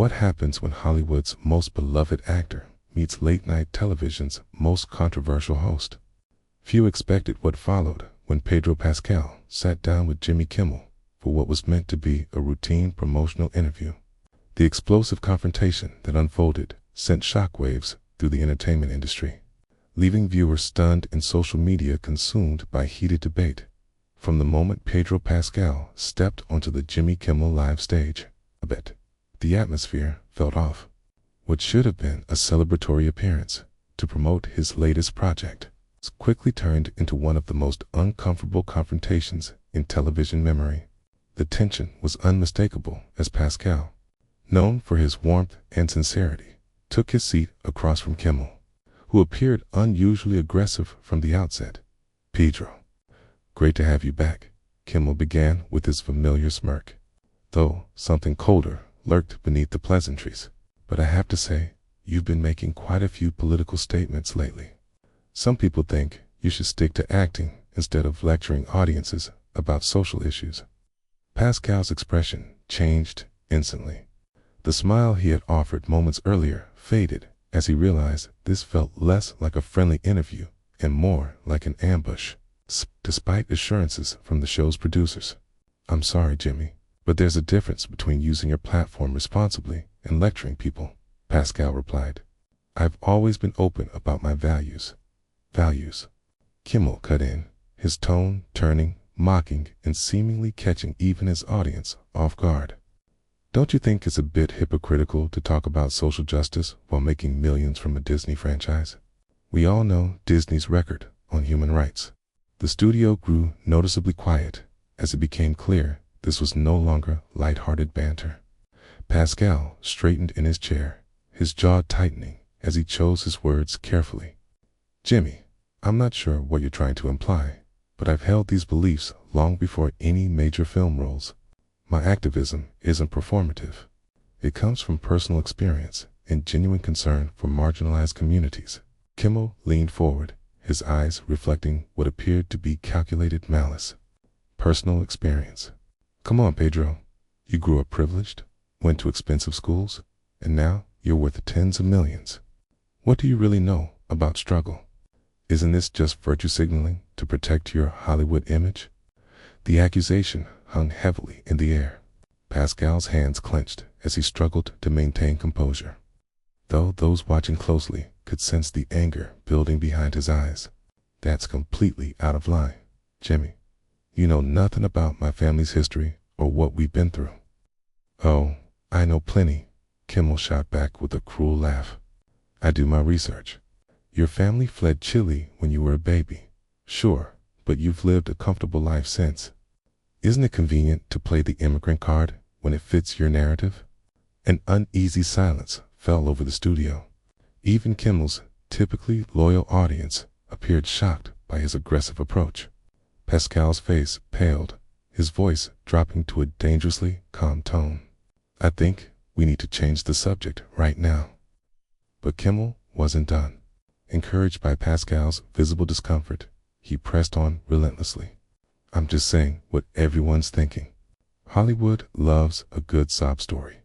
What happens when Hollywood's most beloved actor meets late-night television's most controversial host? Few expected what followed when Pedro Pascal sat down with Jimmy Kimmel for what was meant to be a routine promotional interview. The explosive confrontation that unfolded sent shockwaves through the entertainment industry, leaving viewers stunned and social media consumed by heated debate. From the moment Pedro Pascal stepped onto the Jimmy Kimmel live stage, the atmosphere felt off. What should have been a celebratory appearance to promote his latest project quickly turned into one of the most uncomfortable confrontations in television memory. The tension was unmistakable as Pascal, known for his warmth and sincerity, took his seat across from Kimmel, who appeared unusually aggressive from the outset. "Pedro, great to have you back," Kimmel began with his familiar smirk, though something colder lurked beneath the pleasantries. "But I have to say, you've been making quite a few political statements lately. Some people think you should stick to acting instead of lecturing audiences about social issues." Pascal's expression changed instantly. The smile he had offered moments earlier faded as he realized this felt less like a friendly interview and more like an ambush. Despite assurances from the show's producers, "I'm sorry, Jimmy, but there's a difference between using your platform responsibly and lecturing people," Pascal replied. "I've always been open about my values." "Values?" Kimmel cut in, his tone turning, mocking, and seemingly catching even his audience off guard. "Don't you think it's a bit hypocritical to talk about social justice while making millions from a Disney franchise? We all know Disney's record on human rights." The studio grew noticeably quiet as it became clear this was no longer light-hearted banter. Pascal straightened in his chair, his jaw tightening as he chose his words carefully. "Jimmy, I'm not sure what you're trying to imply, but I've held these beliefs long before any major film roles. My activism isn't performative. It comes from personal experience and genuine concern for marginalized communities." Kimmel leaned forward, his eyes reflecting what appeared to be calculated malice. "Personal experience? Come on, Pedro. You grew up privileged, went to expensive schools, and now you're worth tens of millions. What do you really know about struggle? Isn't this just virtue signaling to protect your Hollywood image?" The accusation hung heavily in the air. Pascal's hands clenched as he struggled to maintain composure, though those watching closely could sense the anger building behind his eyes. "That's completely out of line, Jimmy. You know nothing about my family's history or what we've been through." "Oh, I know plenty," Kimmel shot back with a cruel laugh. "I do my research. Your family fled Chile when you were a baby. Sure, but you've lived a comfortable life since. Isn't it convenient to play the immigrant card when it fits your narrative?" An uneasy silence fell over the studio. Even Kimmel's typically loyal audience appeared shocked by his aggressive approach. Pascal's face paled, his voice dropping to a dangerously calm tone. "I think we need to change the subject right now." But Kimmel wasn't done. Encouraged by Pascal's visible discomfort, he pressed on relentlessly. "I'm just saying what everyone's thinking. Hollywood loves a good sob story.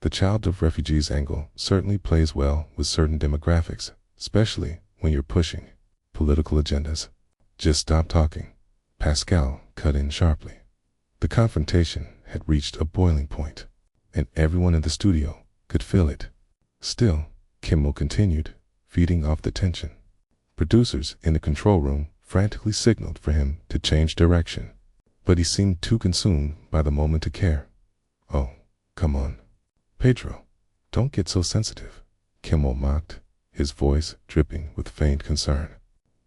The child of refugees angle certainly plays well with certain demographics, especially when you're pushing political agendas." "Just stop talking," Pascal cut in sharply. The confrontation had reached a boiling point, and everyone in the studio could feel it. Still, Kimmel continued, feeding off the tension. Producers in the control room frantically signaled for him to change direction, but he seemed too consumed by the moment to care. "Oh, come on, Pedro, don't get so sensitive," Kimmel mocked, his voice dripping with feigned concern.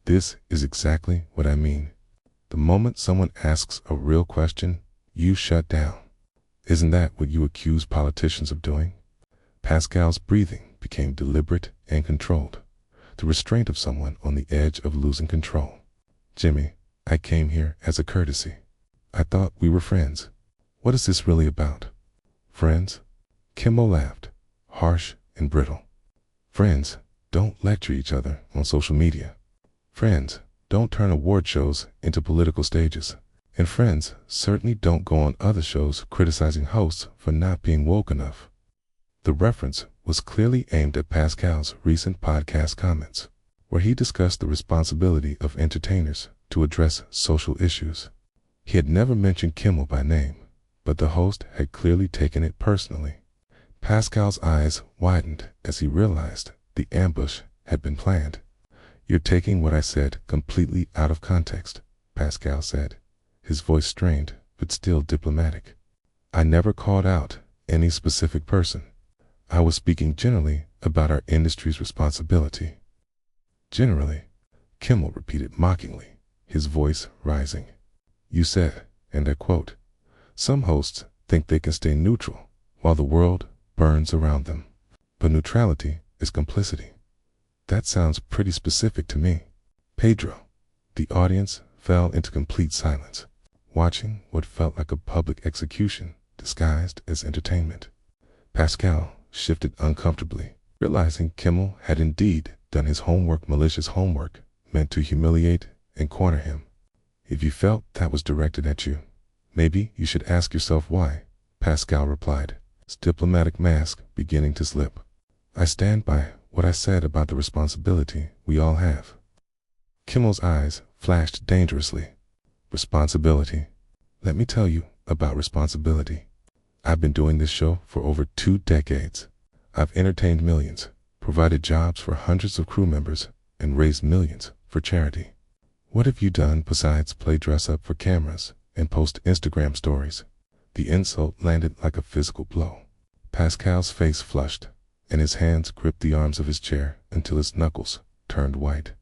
"This is exactly what I mean. The moment someone asks a real question, you shut down. Isn't that what you accuse politicians of doing?" Pascal's breathing became deliberate and controlled, the restraint of someone on the edge of losing control. "Jimmy, I came here as a courtesy. I thought we were friends. What is this really about?" "Friends?" Kimmel laughed, harsh and brittle. "Friends don't lecture each other on social media. Friends don't turn award shows into political stages. And friends certainly don't go on other shows criticizing hosts for not being woke enough. The reference was clearly aimed at Pascal's recent podcast comments, where he discussed the responsibility of entertainers to address social issues. He had never mentioned Kimmel by name, but the host had clearly taken it personally. Pascal's eyes widened as he realized the ambush had been planned. "You're taking what I said completely out of context," Pascal said, his voice strained but still diplomatic. "I never called out any specific person. I was speaking generally about our industry's responsibility." "Generally," Kimmel repeated mockingly, his voice rising. "You said, and I quote, 'Some hosts think they can stay neutral while the world burns around them. But neutrality is complicity.' That sounds pretty specific to me." "Pedro." The audience fell into complete silence, watching what felt like a public execution disguised as entertainment. Pascal shifted uncomfortably, realizing Kimmel had indeed done his homework, malicious homework, meant to humiliate and corner him. "If you felt that was directed at you, maybe you should ask yourself why," Pascal replied, his diplomatic mask beginning to slip. "I stand by what I said about the responsibility we all have." Kimmel's eyes flashed dangerously. "Responsibility? Let me tell you about responsibility. I've been doing this show for over 2 decades. I've entertained millions, provided jobs for hundreds of crew members, and raised millions for charity. What have you done besides play dress up for cameras and post Instagram stories?" The insult landed like a physical blow. Pascal's face flushed, and his hands gripped the arms of his chair until his knuckles turned white.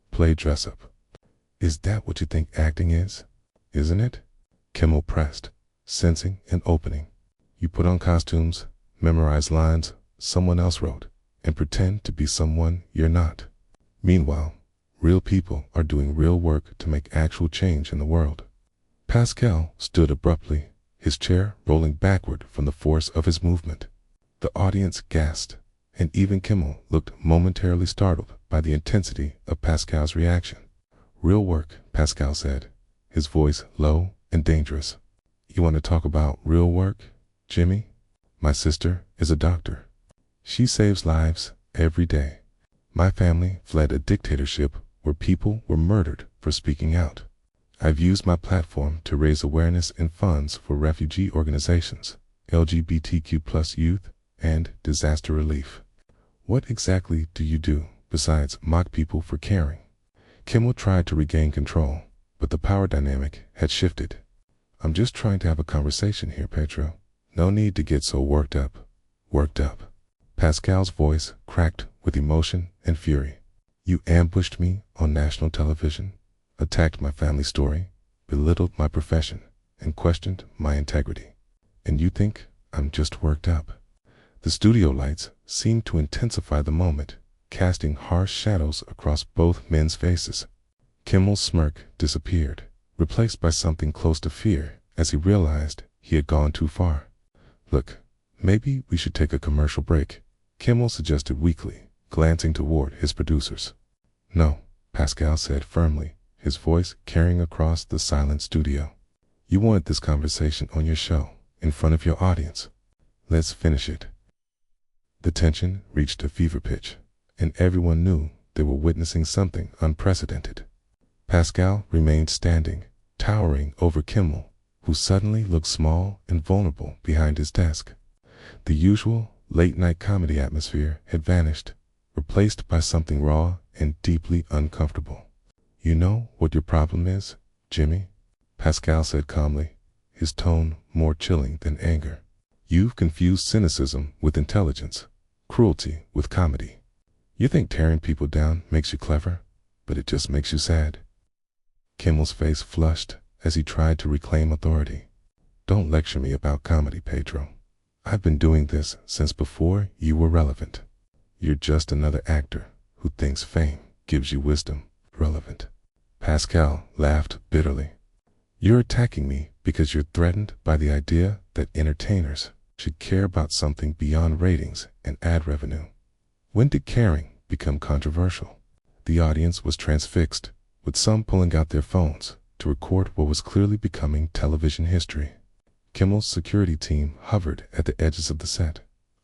"Play dress up? Is that what you think acting is? Isn't it?" Kimmel pressed, sensing an opening. "You put on costumes, memorize lines someone else wrote, and pretend to be someone you're not. Meanwhile, real people are doing real work to make actual change in the world." Pascal stood abruptly, his chair rolling backward from the force of his movement. The audience gasped, and even Kimmel looked momentarily startled by the intensity of Pascal's reaction. "Real work," Pascal said, his voice low and dangerous. "You want to talk about real work, Jimmy? My sister is a doctor. She saves lives every day. My family fled a dictatorship where people were murdered for speaking out. I've used my platform to raise awareness and funds for refugee organizations, LGBTQ+ youth, and disaster relief. What exactly do you do besides mock people for caring?" Kimmel tried to regain control, but the power dynamic had shifted. "I'm just trying to have a conversation here, Pedro. No need to get so worked up." "Worked up?" Pascal's voice cracked with emotion and fury. "You ambushed me on national television, attacked my family story, belittled my profession, and questioned my integrity. And you think I'm just worked up?" The studio lights seemed to intensify the moment, casting harsh shadows across both men's faces. Kimmel's smirk disappeared, replaced by something close to fear as he realized he had gone too far. "Look, maybe we should take a commercial break," Kimmel suggested weakly, glancing toward his producers. "No," Pascal said firmly, his voice carrying across the silent studio. "You wanted this conversation on your show, in front of your audience. Let's finish it." The tension reached a fever pitch, and everyone knew they were witnessing something unprecedented. Pascal remained standing, towering over Kimmel, who suddenly looked small and vulnerable behind his desk. The usual late-night comedy atmosphere had vanished, replaced by something raw and deeply uncomfortable. "You know what your problem is, Jimmy?" Pascal said calmly, his tone more chilling than anger. "You've confused cynicism with intelligence, cruelty with comedy. You think tearing people down makes you clever, but it just makes you sad." Kimmel's face flushed as he tried to reclaim authority. "Don't lecture me about comedy, Pedro. I've been doing this since before you were relevant. You're just another actor who thinks fame gives you wisdom. Relevant." Pascal laughed bitterly. "You're attacking me because you're threatened by the idea that entertainers should care about something beyond ratings and ad revenue. When did caring become controversial?" The audience was transfixed, with some pulling out their phones to record what was clearly becoming television history. Kimmel's security team hovered at the edges of the set,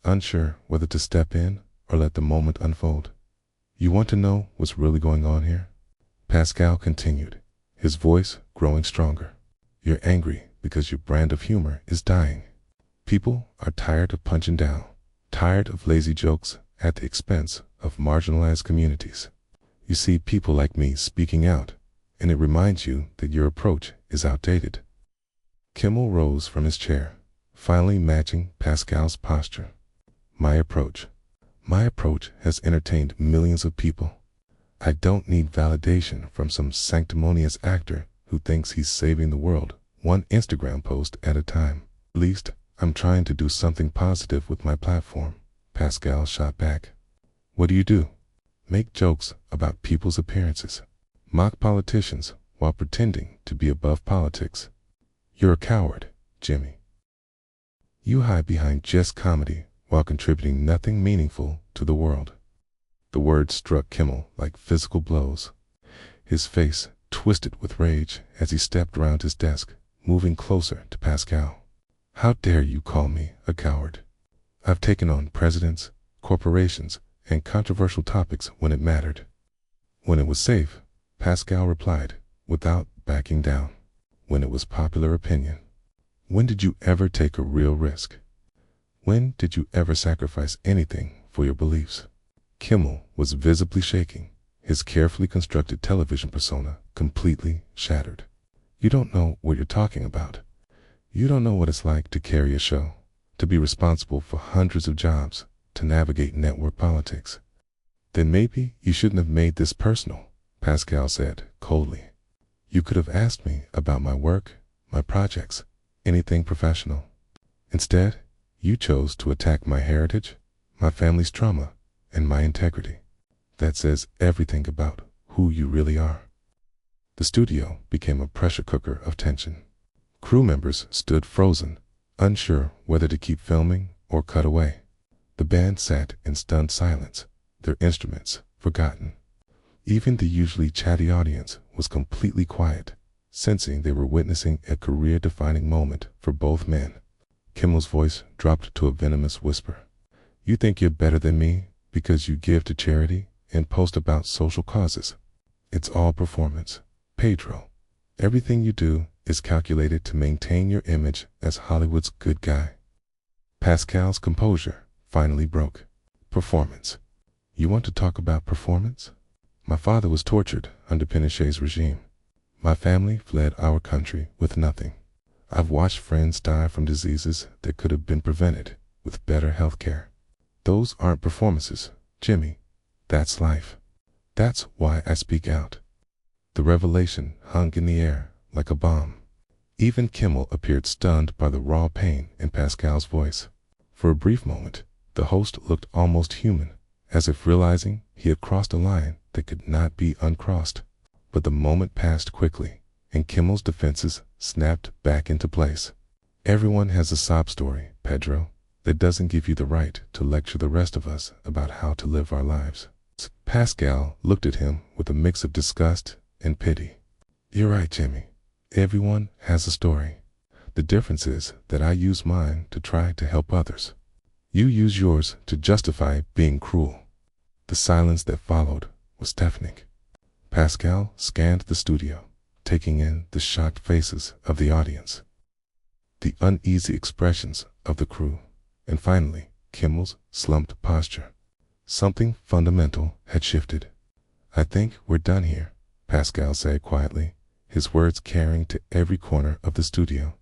unsure whether to step in or let the moment unfold. You want to know what's really going on here? Pascal continued, his voice growing stronger. You're angry because your brand of humor is dying. People are tired of punching down, tired of lazy jokes at the expense of marginalized communities. You see people like me speaking out, and it reminds you that your approach is outdated. Kimmel rose from his chair, finally matching Pascal's posture. My approach has entertained millions of people. I don't need validation from some sanctimonious actor who thinks he's saving the world one Instagram post at a time. At least, I'm trying to do something positive with my platform, Pascal shot back. What do? Make jokes about people's appearances. Mock politicians while pretending to be above politics. You're a coward, Jimmy. You hide behind just comedy while contributing nothing meaningful to the world. The words struck Kimmel like physical blows. His face twisted with rage as he stepped around his desk, moving closer to Pascal. How dare you call me a coward? I've taken on presidents, corporations, and controversial topics when it mattered. When it was safe, Pascal replied, without backing down. When it was popular opinion. When did you ever take a real risk? When did you ever sacrifice anything for your beliefs? Kimmel was visibly shaking, his carefully constructed television persona completely shattered. You don't know what you're talking about. You don't know what it's like to carry a show, to be responsible for hundreds of jobs, to navigate network politics. Then maybe you shouldn't have made this personal, Pascal said coldly. You could have asked me about my work, my projects, anything professional. Instead, you chose to attack my heritage, my family's trauma, and my integrity. That says everything about who you really are. The studio became a pressure cooker of tension. Crew members stood frozen, unsure whether to keep filming or cut away. The band sat in stunned silence, their instruments forgotten. Even the usually chatty audience was completely quiet, sensing they were witnessing a career-defining moment for both men. Kimmel's voice dropped to a venomous whisper. You think you're better than me because you give to charity and post about social causes. It's all performance, Pedro. Everything you do is calculated to maintain your image as Hollywood's good guy. Pascal's composure finally broke. Performance. You want to talk about performance? My father was tortured under Pinochet's regime. My family fled our country with nothing. I've watched friends die from diseases that could have been prevented with better health care. Those aren't performances, Jimmy. That's life. That's why I speak out. The revelation hung in the air like a bomb. Even Kimmel appeared stunned by the raw pain in Pascal's voice. For a brief moment, the host looked almost human, as if realizing he had crossed a line that could not be uncrossed. But the moment passed quickly, and Kimmel's defenses snapped back into place. Everyone has a sob story, Pedro. That doesn't give you the right to lecture the rest of us about how to live our lives. Pascal looked at him with a mix of disgust and pity. You're right, Jimmy. Everyone has a story. The difference is that I use mine to try to help others. You use yours to justify being cruel. The silence that followed was deafening. Pascal scanned the studio, taking in the shocked faces of the audience, the uneasy expressions of the crew, and finally, Kimmel's slumped posture. Something fundamental had shifted. I think we're done here, Pascal said quietly, his words carrying to every corner of the studio.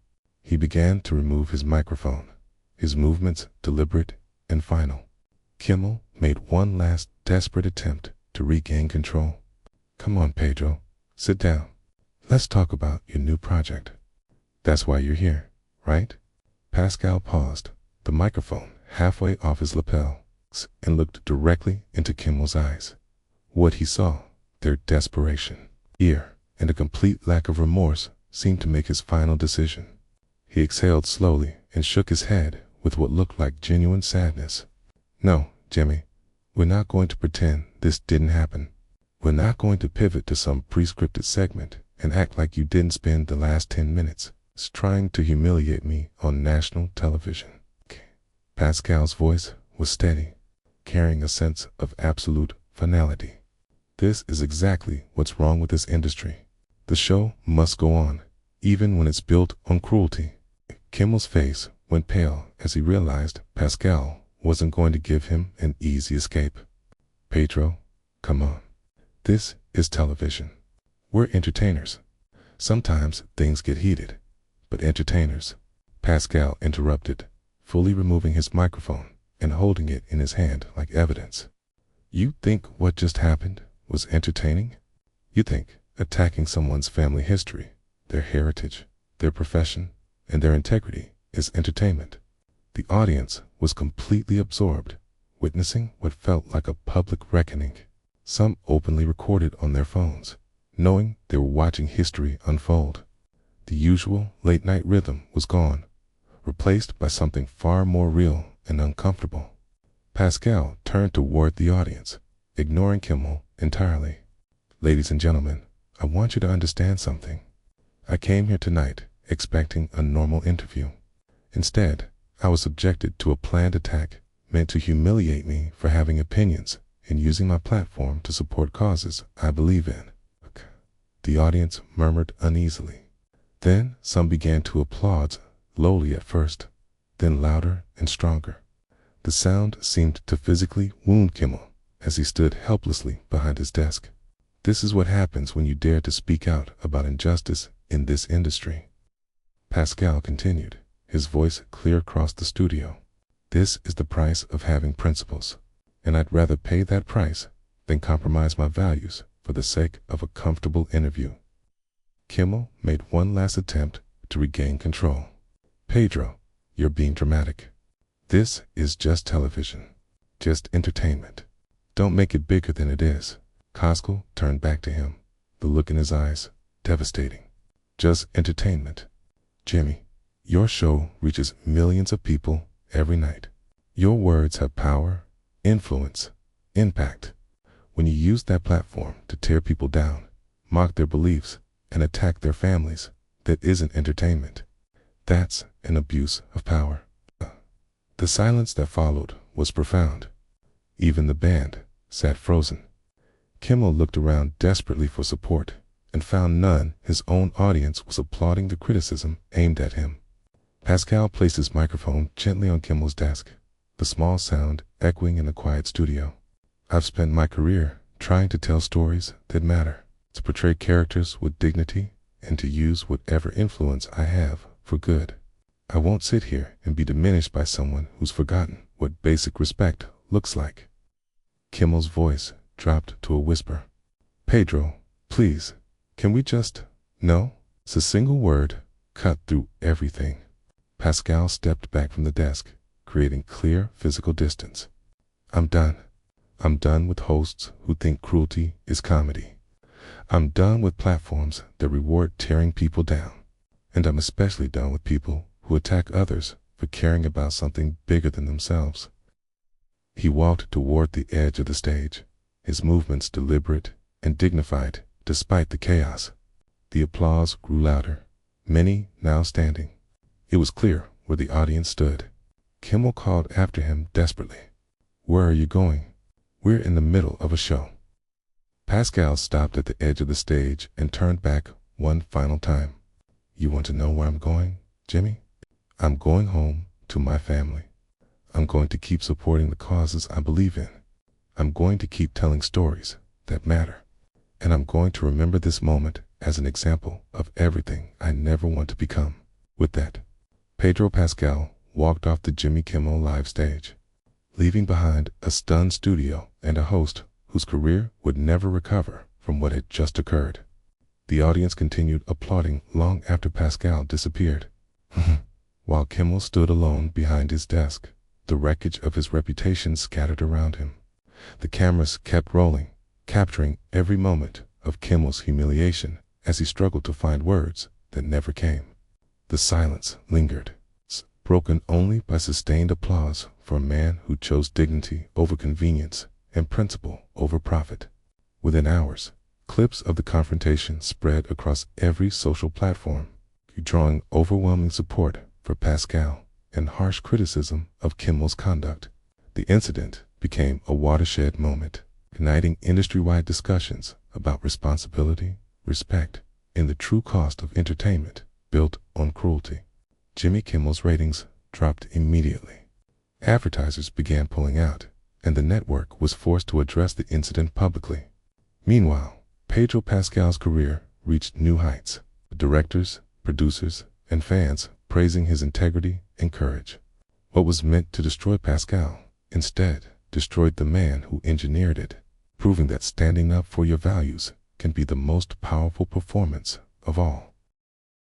He began to remove his microphone, his movements deliberate and final. Kimmel made one last desperate attempt to regain control. Come on, Pedro, sit down. Let's talk about your new project. That's why you're here, right? Pascal paused, the microphone halfway off his lapel, and looked directly into Kimmel's eyes. What he saw, their desperation, fear, and a complete lack of remorse seemed to make his final decision. He exhaled slowly and shook his head with what looked like genuine sadness. No, Jimmy, we're not going to pretend this didn't happen. We're not going to pivot to some pre-scripted segment and act like you didn't spend the last 10 minutes trying to humiliate me on national television. Pascal's voice was steady, carrying a sense of absolute finality. This is exactly what's wrong with this industry. The show must go on, even when it's built on cruelty. Kimmel's face went pale as he realized Pascal wasn't going to give him an easy escape. Pedro, come on. This is television. We're entertainers. Sometimes things get heated, but entertainers. Pascal interrupted, fully removing his microphone and holding it in his hand like evidence. You think what just happened was entertaining? You think attacking someone's family history, their heritage, their profession, and their integrity is entertainment? The audience was completely absorbed, witnessing what felt like a public reckoning. Some openly recorded on their phones, knowing they were watching history unfold. The usual late-night rhythm was gone, replaced by something far more real and uncomfortable. Pascal turned toward the audience, ignoring Kimmel entirely. Ladies and gentlemen, I want you to understand something. I came here tonight expecting a normal interview. Instead, I was subjected to a planned attack meant to humiliate me for having opinions and using my platform to support causes I believe in. The audience murmured uneasily. Then some began to applaud, lowly at first, then louder and stronger. The sound seemed to physically wound Kimmel as he stood helplessly behind his desk. This is what happens when you dare to speak out about injustice in this industry. Pascal continued, his voice clear across the studio. This is the price of having principles, and I'd rather pay that price than compromise my values for the sake of a comfortable interview. Kimmel made one last attempt to regain control. Pedro, you're being dramatic. This is just television, just entertainment. Don't make it bigger than it is. Pascal turned back to him, the look in his eyes devastating. Just entertainment. Jimmy, your show reaches millions of people every night. Your words have power, influence, impact. When you use that platform to tear people down, mock their beliefs, and attack their families, that isn't entertainment. That's an abuse of power. The silence that followed was profound. Even the band sat frozen. Kimmel looked around desperately for support and found none. His own audience was applauding the criticism aimed at him. Pascal placed his microphone gently on Kimmel's desk, the small sound echoing in the quiet studio. I've spent my career trying to tell stories that matter, to portray characters with dignity, and to use whatever influence I have for good. I won't sit here and be diminished by someone who's forgotten what basic respect looks like. Kimmel's voice dropped to a whisper. Pedro, please, can we just... No? It's a single word cut through everything. Pascal stepped back from the desk, creating clear physical distance. I'm done. I'm done with hosts who think cruelty is comedy. I'm done with platforms that reward tearing people down. And I'm especially done with people who attack others for caring about something bigger than themselves. He walked toward the edge of the stage, his movements deliberate and dignified despite the chaos. The applause grew louder, many now standing. It was clear where the audience stood. Kimmel called after him desperately. Where are you going? We're in the middle of a show. Pascal stopped at the edge of the stage and turned back one final time. You want to know where I'm going, Jimmy? I'm going home to my family. I'm going to keep supporting the causes I believe in. I'm going to keep telling stories that matter. And I'm going to remember this moment as an example of everything I never want to become. With that, Pedro Pascal walked off the Jimmy Kimmel live stage, leaving behind a stunned studio and a host whose career would never recover from what had just occurred. The audience continued applauding long after Pascal disappeared. While Kimmel stood alone behind his desk, the wreckage of his reputation scattered around him. The cameras kept rolling, capturing every moment of Kimmel's humiliation as he struggled to find words that never came. The silence lingered, broken only by sustained applause for a man who chose dignity over convenience and principle over profit. Within hours, clips of the confrontation spread across every social platform, drawing overwhelming support for Pascal and harsh criticism of Kimmel's conduct. The incident became a watershed moment, igniting industry-wide discussions about responsibility, respect, and the true cost of entertainment built on cruelty. Jimmy Kimmel's ratings dropped immediately. Advertisers began pulling out, and the network was forced to address the incident publicly. Meanwhile, Pedro Pascal's career reached new heights, with directors, producers, and fans praising his integrity and courage. What was meant to destroy Pascal instead destroyed the man who engineered it, proving that standing up for your values can be the most powerful performance of all.